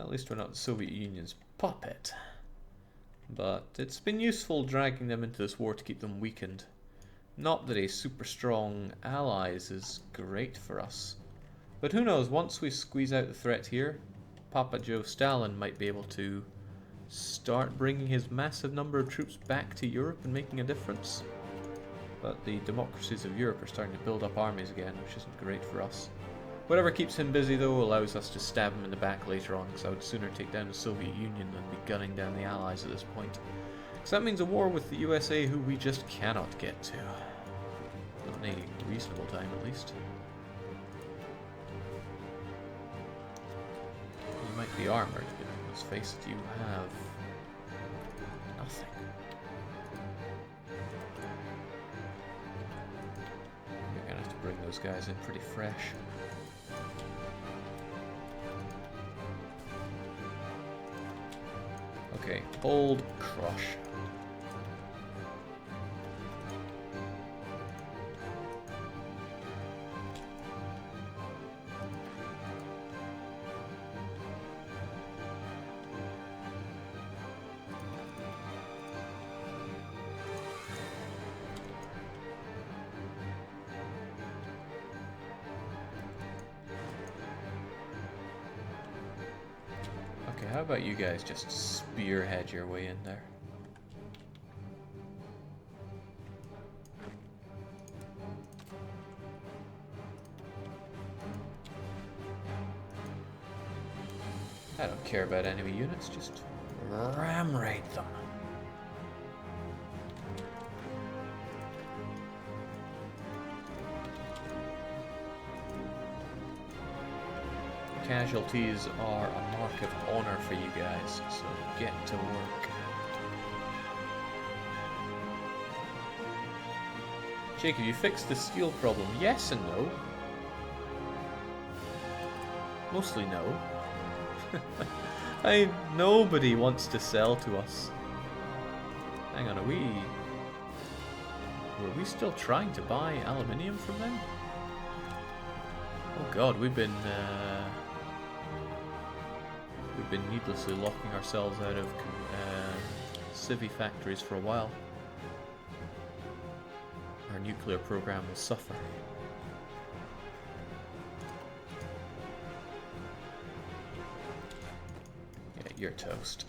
At least we're not the Soviet Union's puppet. But it's been useful dragging them into this war to keep them weakened. Not that a super strong allies is great for us. But who knows, once we squeeze out the threat here, Papa Joe Stalin might be able to start bringing his massive number of troops back to Europe and making a difference. But the democracies of Europe are starting to build up armies again, which isn't great for us. Whatever keeps him busy, though, allows us to stab him in the back later on, because I would sooner take down the Soviet Union than be gunning down the Allies at this point. Because that means a war with the USA, who we just cannot get to. Not in a reasonable time, at least. You might be armored, but let's face it, you have nothing. You're gonna have to bring those guys in pretty fresh. Okay, bold crush. Okay, how about you guys just spearhead your way in there? I don't care about enemy units, just ram raid them. Casualties are a mark of honor for you guys, so get to work. Jacob, you fixed the steel problem? Yes and no. Mostly no. Nobody wants to sell to us. Hang on, were we still trying to buy aluminium from them? Oh god, we've been needlessly locking ourselves out of civvy factories for a while. Our nuclear program will suffer. Yeah, you're toast.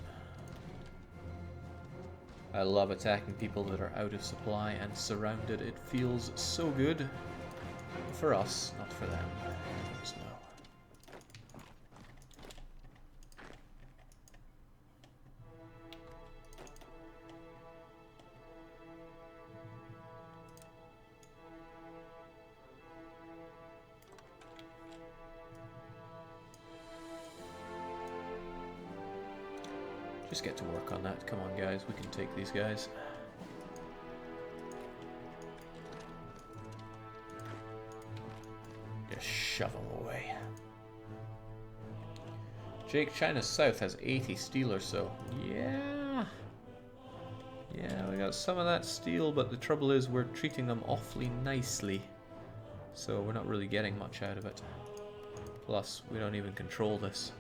I love attacking people that are out of supply and surrounded. It feels so good. For us, not for them. Heavens no. Just get to work on that. Come on, guys. We can take these guys. Just shove them away. Jake, China's south has 80 steel or so. Yeah. Yeah, we got some of that steel, but the trouble is we're treating them awfully nicely. So we're not really getting much out of it. Plus, we don't even control this.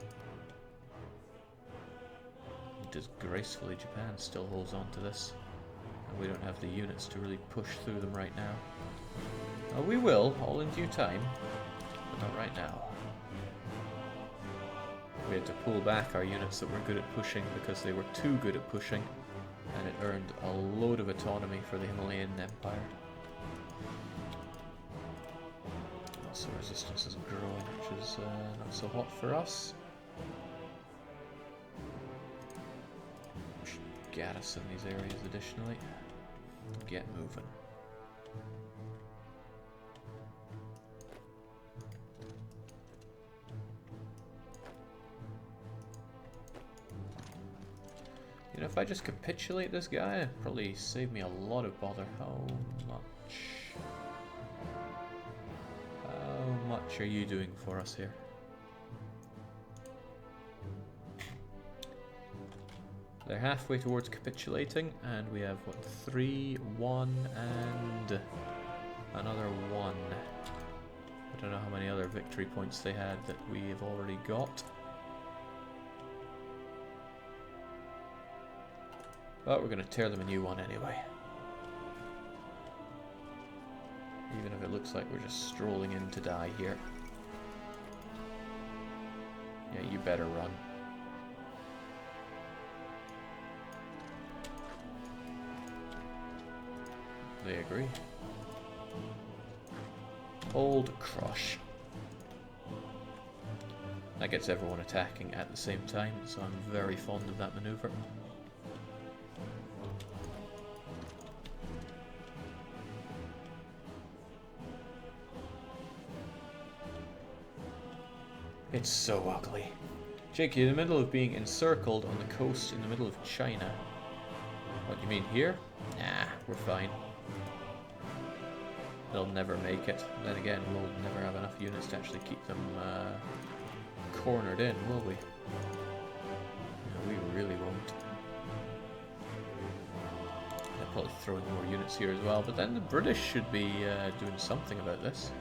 Disgracefully, Japan still holds on to this. And we don't have the units to really push through them right now. We will, all in due time. But not right now. We had to pull back our units that were good at pushing because they were too good at pushing, and it earned a load of autonomy for the Himalayan Empire. Also, resistance is growing, which is not so hot for us. We should garrison these areas additionally. Get moving. You know, if I just capitulate this guy, it'd probably save me a lot of bother. How much? How much are you doing for us here? They're halfway towards capitulating, and we have, what, 3, 1, and another 1. I don't know how many other victory points they had that we have already got. But we're going to tear them a new one anyway. Even if it looks like we're just strolling in to die here. Yeah, you better run. They agree. Hold crush. That gets everyone attacking at the same time, so I'm very fond of that maneuver. It's so ugly. Jake, you're in the middle of being encircled on the coast in the middle of China. What do you mean here? Nah, we're fine. They'll never make it. Then again, we'll never have enough units to actually keep them cornered in, will we? No, we really won't. I'll probably throw in more units here as well, but then the British should be doing something about this.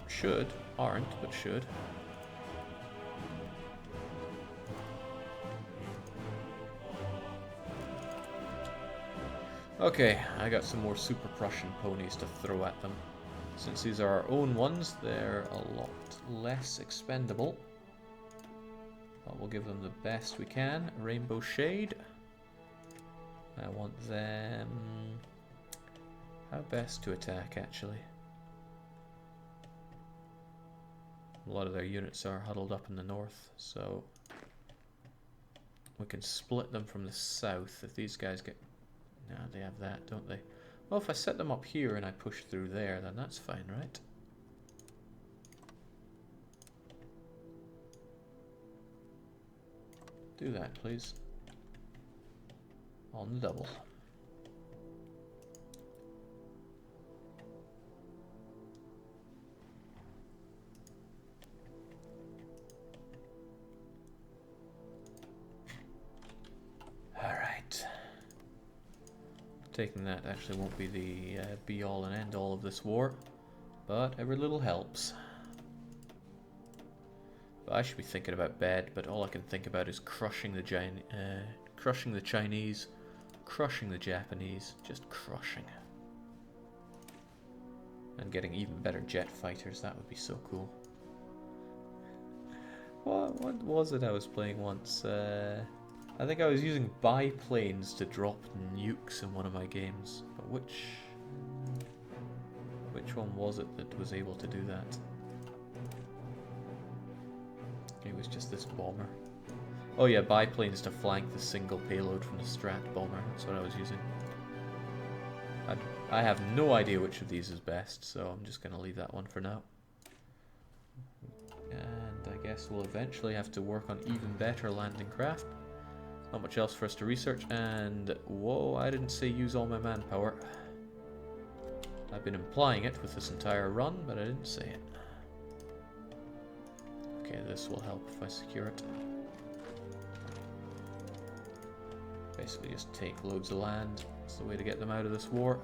Should. Aren't, but should. Okay, I got some more Super Prussian ponies to throw at them. Since these are our own ones, they're a lot less expendable. But we'll give them the best we can. Rainbow Shade. I want them... How best to attack, actually? A lot of their units are huddled up in the north, so... we can split them from the south if these guys get... No, they have that, don't they? Well, if I set them up here and I push through there, then that's fine, right? Do that, please. On the double. Alright. Taking that actually won't be the be-all and end-all of this war, but every little helps. But I should be thinking about bed, but all I can think about is crushing the Chinese, crushing the Japanese, just crushing. And getting even better jet fighters, that would be so cool. What was it I was playing once? I think I was using biplanes to drop nukes in one of my games, but which one was it that was able to do that? It was just this bomber. Oh yeah, biplanes to flank the single payload from the Strat bomber, that's what I was using. I have no idea which of these is best, so I'm just going to leave that one for now. And I guess we'll eventually have to work on even better landing craft. Not much else for us to research, and whoa, I didn't say use all my manpower. I've been implying it with this entire run, but I didn't say it. Okay, this will help if I secure it. Basically just take loads of land. It's the way to get them out of this war.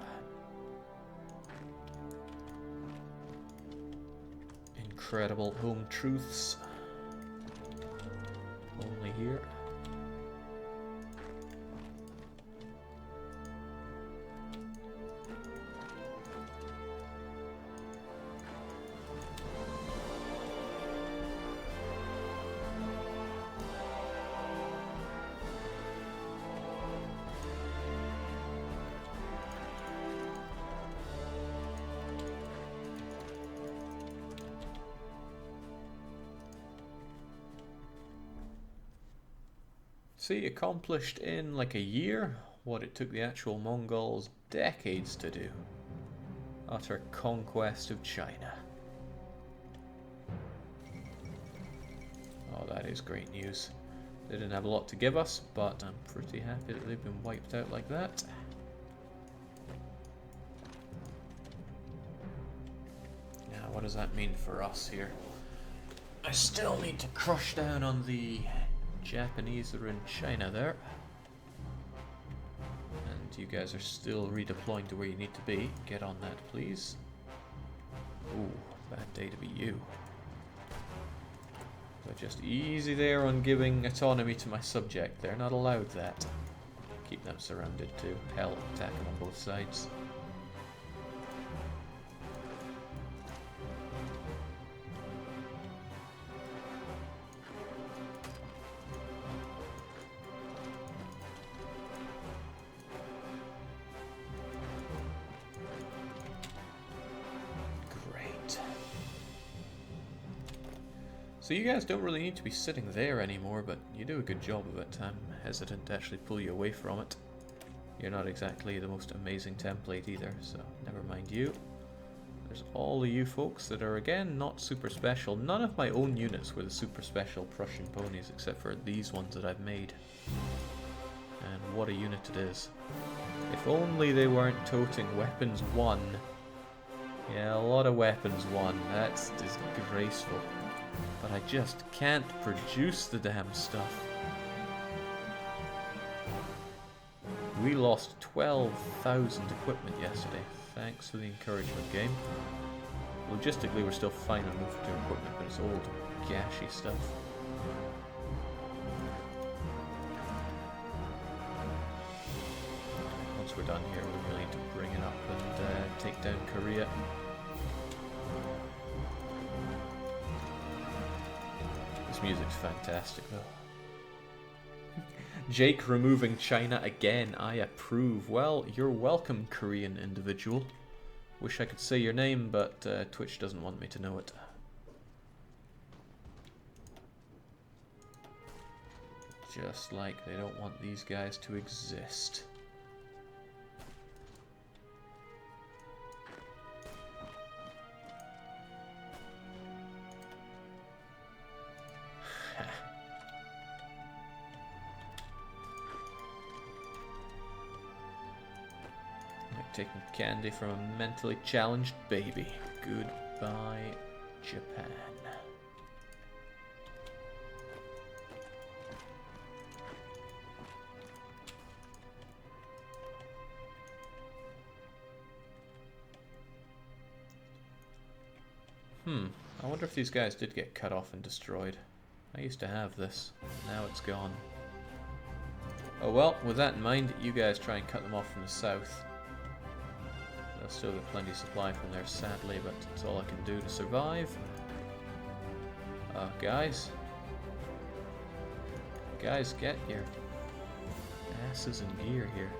Incredible home truths. Only here. See, accomplished in like a year what it took the actual Mongols decades to do. Utter conquest of China. Oh, that is great news. They didn't have a lot to give us, but I'm pretty happy that they've been wiped out like that. Now, what does that mean for us here? I still need to crush down on the Japanese that are in China there. And you guys are still redeploying to where you need to be. Get on that, please. Ooh, bad day to be you. But just easy there on giving autonomy to my subject. They're not allowed that. Keep them surrounded too. Hell, attack them on both sides. So you guys don't really need to be sitting there anymore, but you do a good job of it. I'm hesitant to actually pull you away from it. You're not exactly the most amazing template either, so never mind you. There's all of you folks that are, again, not super special. None of my own units were the super special Prussian ponies, except for these ones that I've made. And what a unit it is. If only they weren't toting weapons 1. Yeah, a lot of weapons 1. That's disgraceful. But I just can't produce the damn stuff. We lost 12,000 equipment yesterday. Thanks for the encouragement, game. Logistically, we're still fine on moving to equipment, but it's old, gashy stuff. Once we're done here, we really need to bring it up and take down Korea. This music's fantastic, though. Jake removing China again. I approve. Well, you're welcome, Korean individual. Wish I could say your name, but Twitch doesn't want me to know it. Just like they don't want these guys to exist. Taking candy from a mentally challenged baby. Goodbye, Japan. I wonder if these guys did get cut off and destroyed. I used to have this. Now it's gone. Oh well, with that in mind, you guys try and cut them off from the south. I'll still get plenty of supply from there, sadly, but it's all I can do to survive. Guys, get your asses in gear here.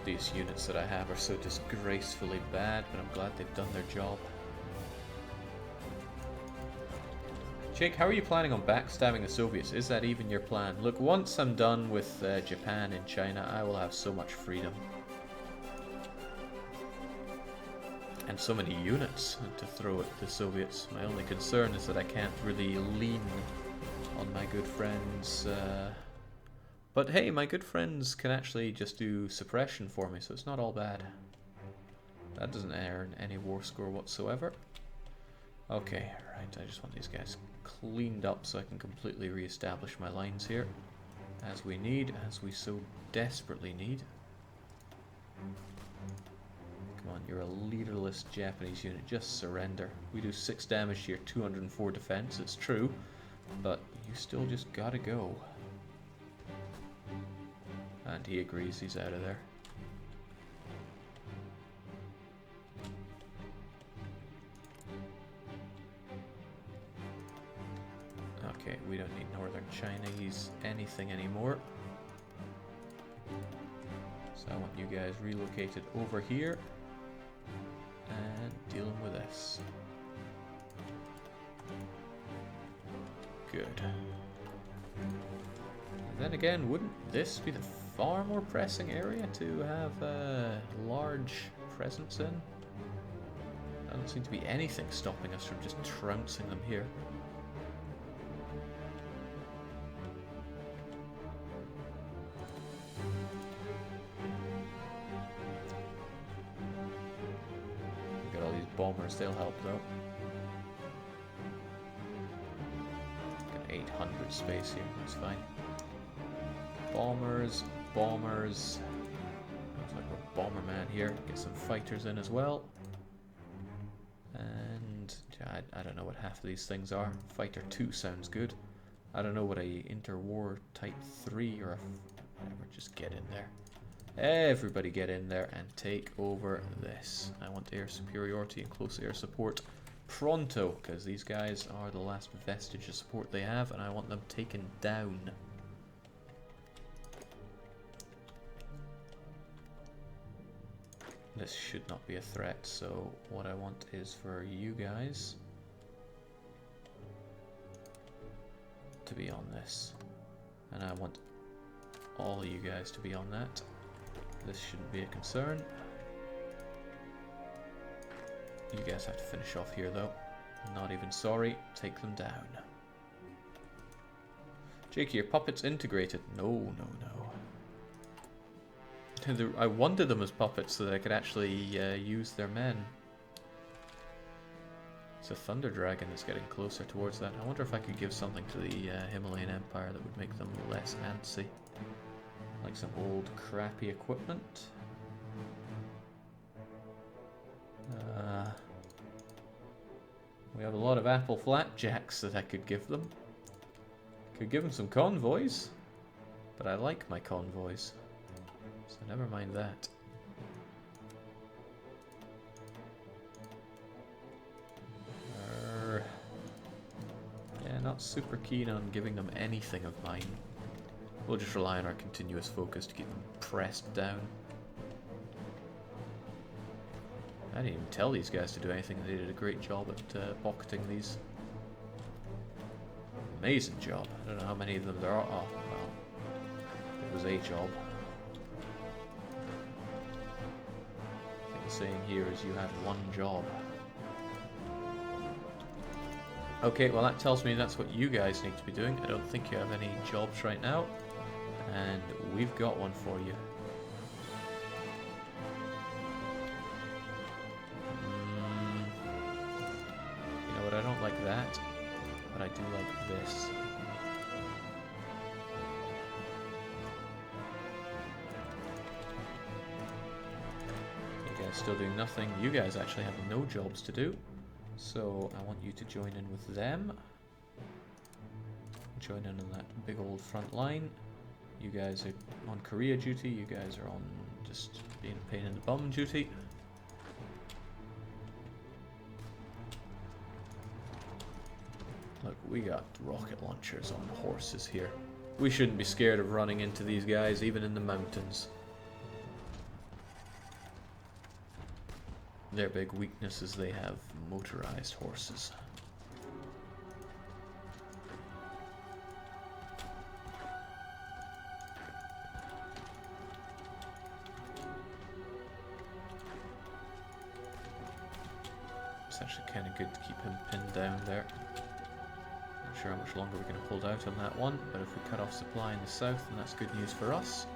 These units that I have are so disgracefully bad, but I'm glad they've done their job. Jake, how are you planning on backstabbing the Soviets? Is that even your plan? Look, once I'm done with Japan and China, I will have so much freedom. And so many units to throw at the Soviets. My only concern is that I can't really lean on my good friends. But hey, my good friends can actually just do suppression for me, so it's not all bad. That doesn't earn any war score whatsoever. Okay, right, I just want these guys cleaned up so I can completely re-establish my lines here. As we need, as we so desperately need. Come on, you're a leaderless Japanese unit, just surrender. We do 6 damage to your 204 defense, it's true, but you still just gotta go. And he agrees, he's out of there. Okay, we don't need northern Chinese anything anymore. So I want you guys relocated over here and dealing with this. Good. And then again, wouldn't this be the far more pressing area to have a large presence in? Doesn't seem to be anything stopping us from just trouncing them here. We've got all these bombers, they'll help though. Got 800 space here, that's fine. Bombers. Looks like we're bomberman here. Get some fighters in as well. And I don't know what half of these things are. Fighter 2 sounds good. I don't know what a interwar type 3 or a... whatever, just get in there. Everybody get in there and take over this. I want air superiority and close air support pronto, because these guys are the last vestige of support they have, and I want them taken down. This should not be a threat, so what I want is for you guys to be on this. And I want all of you guys to be on that. This shouldn't be a concern. You guys have to finish off here though. Not even sorry, take them down. Jakey, your puppets integrated. No, no, no. I wanted them as puppets so that I could actually use their men. It's a thunder dragon that's getting closer towards that. I wonder if I could give something to the Himalayan Empire that would make them less antsy. Like some old crappy equipment. We have a lot of apple flapjacks that I could give them. Could give them some convoys. But I like my convoys. So never mind that. Yeah, not super keen on giving them anything of mine. We'll just rely on our continuous focus to keep them pressed down. I didn't even tell these guys to do anything. They did a great job at pocketing these. Amazing job. I don't know how many of them there are. Oh, well. It was a job. I think the saying here is you had one job. Okay, well that tells me that's what you guys need to be doing. I don't think you have any jobs right now. And we've got one for you. You know what, I don't like that, but I do like this. You guys still doing nothing. You guys actually have no jobs to do. So I want you to join in with them. Join in on that big old front line. You guys are on Korea duty. You guys are on just being a pain in the bum duty. Look, we got rocket launchers on horses here. We shouldn't be scared of running into these guys, even in the mountains. Their big weakness is they have motorized horses. It's actually kind of good to keep him pinned down there. Not sure how much longer we can hold out on that one, but if we cut off supply in the south, then that's good news for us.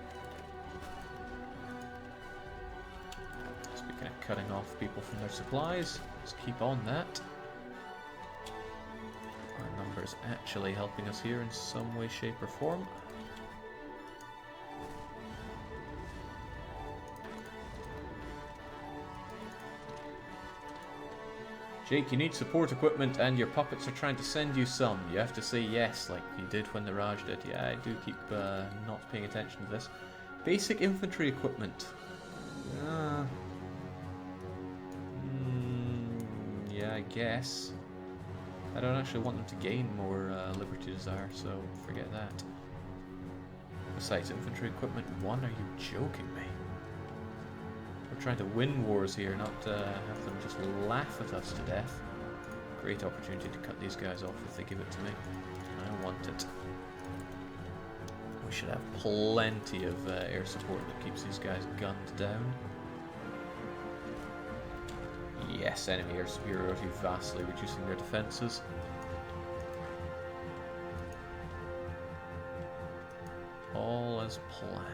Speaking of cutting off people from their supplies, let's keep on that. Our numbers actually helping us here in some way, shape or form. Jake, you need support equipment and your puppets are trying to send you some. You have to say yes, like you did when the Raj did. Yeah, I do keep not paying attention to this. Basic infantry equipment. Yeah, I guess. I don't actually want them to gain more Liberty Desire, so forget that. Besides, infantry equipment 1? Are you joking me? We're trying to win wars here, not have them just laugh at us to death. Great opportunity to cut these guys off if they give it to me. I want it. We should have plenty of air support that keeps these guys gunned down. Yes, enemy air superiority vastly reducing their defences. All as planned.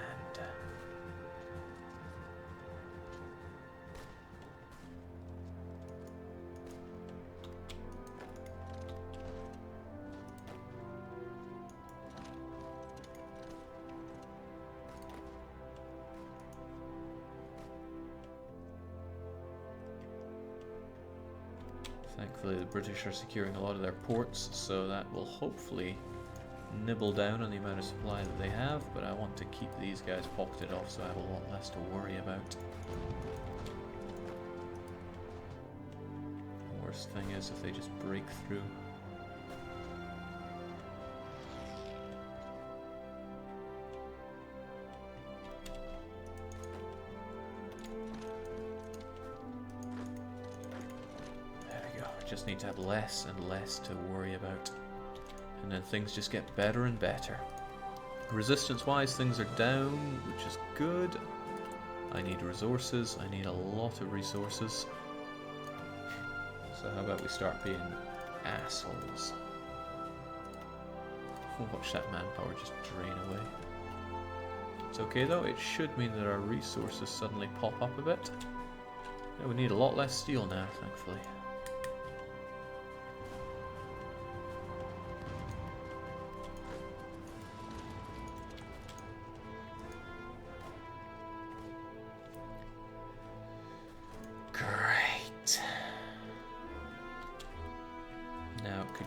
Thankfully the British are securing a lot of their ports, so that will hopefully nibble down on the amount of supply that they have, but I want to keep these guys pocketed off so I have a lot less to worry about. The worst thing is if they just break through. Just need to have less and less to worry about, and then things just get better and better. Resistance wise, things are down, which is good. I need resources. I need a lot of resources. So how about we start being assholes? Watch that manpower just drain away. It's okay though, it should mean that our resources suddenly pop up a bit. Yeah, we need a lot less steel now, thankfully.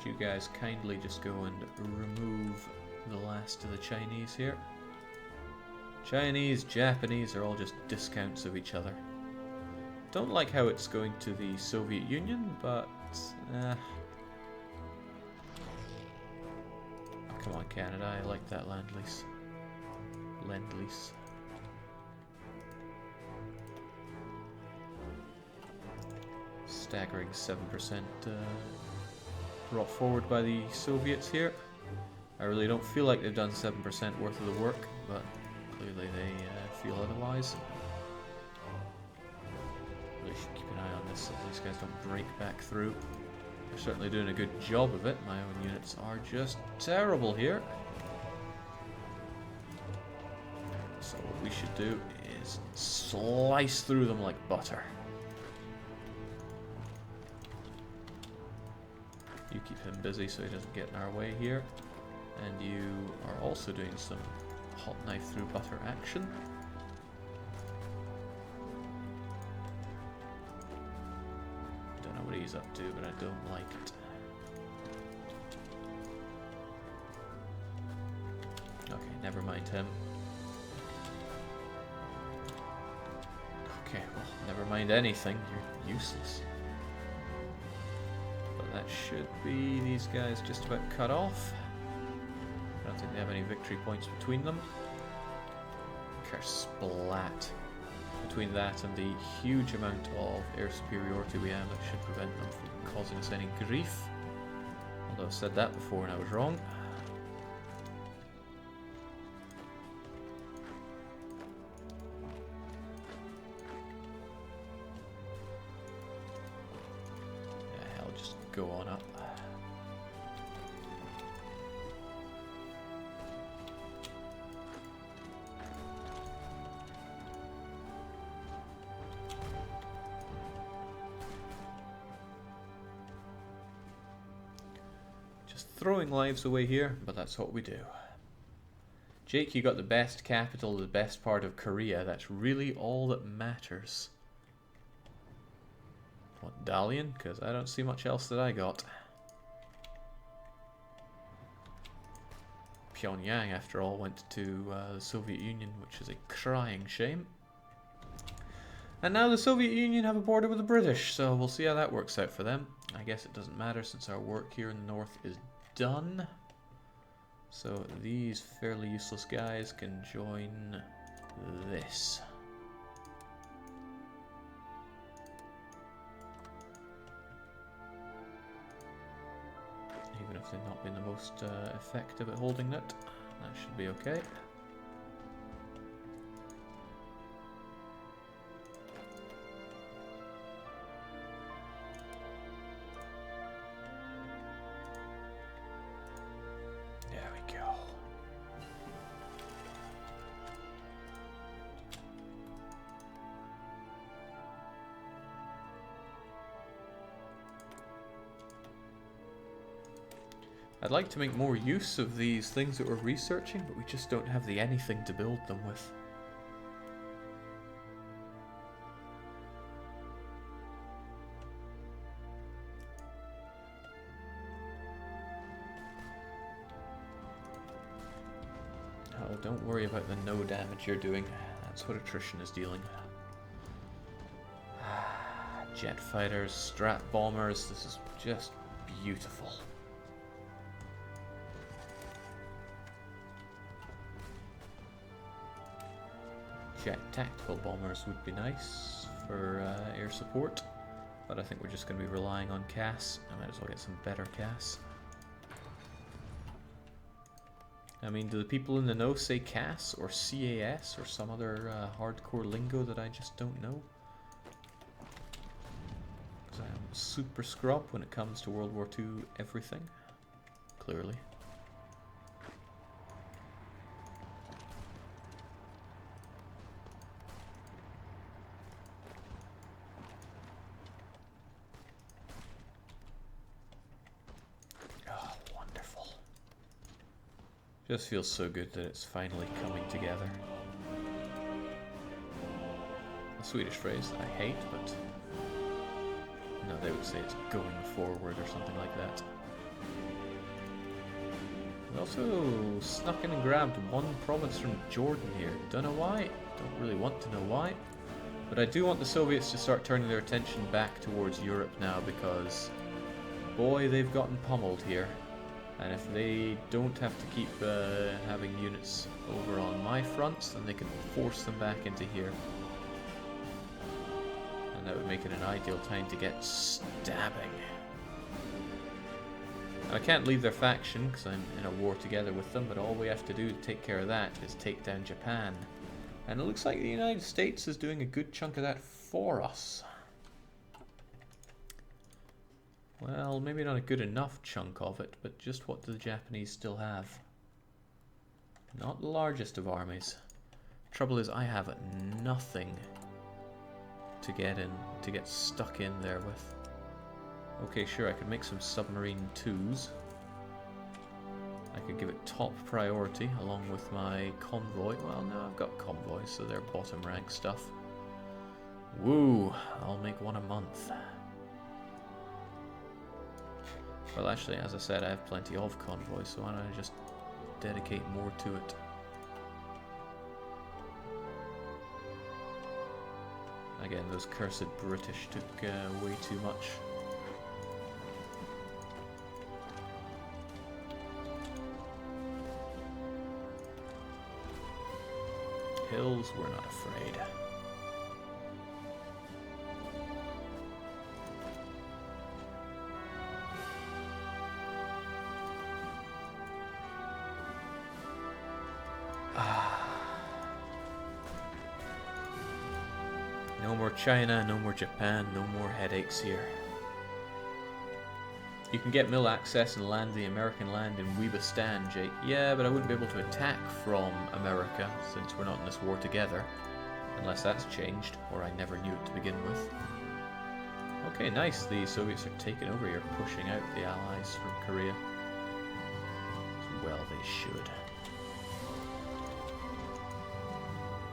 You guys kindly just go and remove the last of the Chinese here. Chinese, Japanese are all just discounts of each other. Don't like how it's going to the Soviet Union, but oh, come on Canada, I like that land lease. Lend-lease. Staggering 7% brought forward by the Soviets here. I really don't feel like they've done 7% worth of the work, but clearly they feel otherwise. Really should keep an eye on this so these guys don't break back through. They're certainly doing a good job of it. My own units are just terrible here. So what we should do is slice through them like butter. You keep him busy so he doesn't get in our way here. And you are also doing some hot knife through butter action. Don't know what he's up to, but I don't like it. Okay, never mind him. Okay, well, never mind anything. You're useless. That should be these guys just about cut off. I don't think they have any victory points between them. Kersplat. Between that and the huge amount of air superiority we have, that should prevent them from causing us any grief. Although I've said that before and I was wrong. Go on up. Just throwing lives away here, but that's what we do. Jake, you got the best capital, the best part of Korea. That's really all that matters. What, Dalian? Because I don't see much else that I got. Pyongyang, after all, went to the Soviet Union, which is a crying shame. And now the Soviet Union have a border with the British, so we'll see how that works out for them. I guess it doesn't matter since our work here in the north is done. So these fairly useless guys can join this. Even if they've not been the most effective at holding it, that should be okay. There we go. I'd like to make more use of these things that we're researching, but we just don't have the anything to build them with. Oh, don't worry about the no damage you're doing. That's what attrition is dealing. Jet fighters, strat bombers, this is just beautiful. Jet tactical bombers would be nice for air support, but I think we're just going to be relying on CAS. I might as well get some better CAS. I mean, do the people in the know say CAS or CAS or some other hardcore lingo that I just don't know? Because I am super scrub when it comes to World War II everything, clearly. Just feels so good that it's finally coming together. A Swedish phrase that I hate, but no, they would say it's going forward or something like that. We also snuck in and grabbed one province from Jordan here. Don't know why, don't really want to know why. But I do want the Soviets to start turning their attention back towards Europe now, because boy, they've gotten pummeled here. And if they don't have to keep having units over on my fronts, then they can force them back into here. And that would make it an ideal time to get stabbing. And I can't leave their faction because I'm in a war together with them, but all we have to do to take care of that is take down Japan. And it looks like the United States is doing a good chunk of that for us. Well, maybe not a good enough chunk of it, but just what do the Japanese still have? Not the largest of armies. Trouble is, I have nothing to get stuck in there with. Okay, sure, I could make some submarine 2s. I could give it top priority along with my convoy. Well, no, I've got convoys, so they're bottom rank stuff. Woo! I'll make one a month. Well, actually, as I said, I have plenty of convoys, so why don't I just dedicate more to it? Again, those cursed British took way too much. Hills, we're not afraid. No more China, no more Japan, no more headaches here. You can get mill access and land the American land in Weebistan, Jake. Yeah, but I wouldn't be able to attack from America since we're not in this war together. Unless that's changed, or I never knew it to begin with. Okay, nice. The Soviets are taking over here, pushing out the Allies from Korea. Well, they should.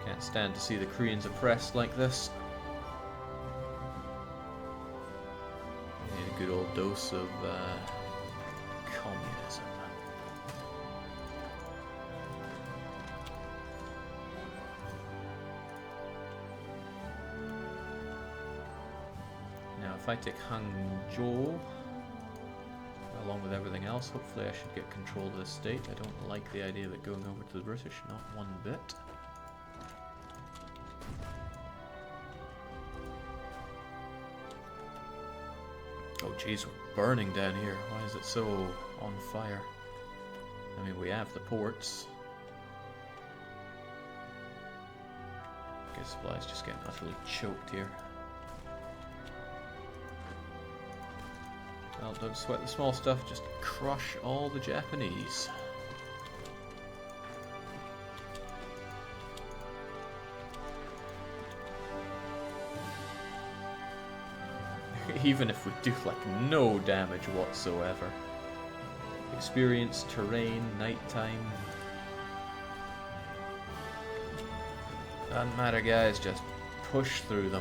Can't stand to see the Koreans oppressed like this. Need a good old dose of communism. Now, if I take Hangzhou, along with everything else, hopefully I should get control of this state. I don't like the idea of it going over to the British, not one bit. Oh jeez, we're burning down here. Why is it so on fire? I mean, we have the ports. Okay, supplies just getting utterly choked here. Well, don't sweat the small stuff, just crush all the Japanese. Even if we do like no damage whatsoever. Experience, terrain, nighttime. Doesn't matter, guys, just push through them.